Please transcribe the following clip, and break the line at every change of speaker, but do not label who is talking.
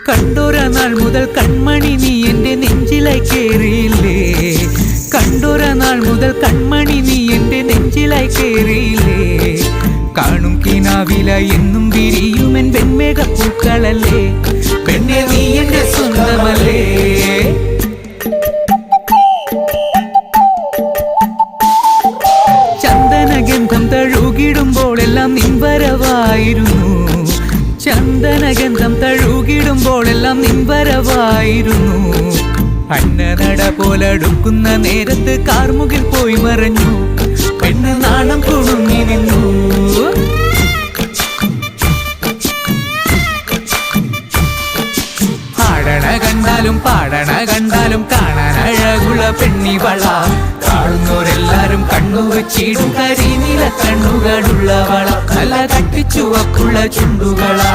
കണ്ടൊര നാൾ മുതൽ കൺമണി നീ എൻ്റെ നെഞ്ചിലായി കേറിയില്ലേ, കണ്ടൊര നാൾ മുതൽ കൺമണി നീ എൻ്റെ നെഞ്ചിലായി കേറിയില്ലേ. കാണും കിനാവില എന്നും വിരിയുമെൻ വെൺമേഘപ്പൂക്കളല്ലേ, പെണ്ണെ നീ എൻ്റെ സ്വന്തമല്ലേ. ചന്ദനഗന്ധം തഴുകിടുമ്പോഴെല്ലാം നിൻവരവായിരുന്നു, ചന്ദനഗന്ധം തഴുകിടുമ്പോഴെല്ലാം നിൻവരവായിരുന്നു. അന്നനട പോലടുക്കുന്ന നേരത്ത് കാർമുകിൽ പോയി മറഞ്ഞു, പെണ്ണ് നാണം കുടുങ്ങി നിന്നു. ആടണ കണ്ടാലും പാടണ കണ്ടാലും കാണാൻ അഴകുള്ള പെണ്ണിവള, കാണുന്നവരെല്ലാരും കണ്ണു വെച്ചിടും കരിനീല കണ്ണുകളുള്ളവള, നല്ല തട്ടിച്ചുവപ്പുള്ള ചുണ്ടുകളാ.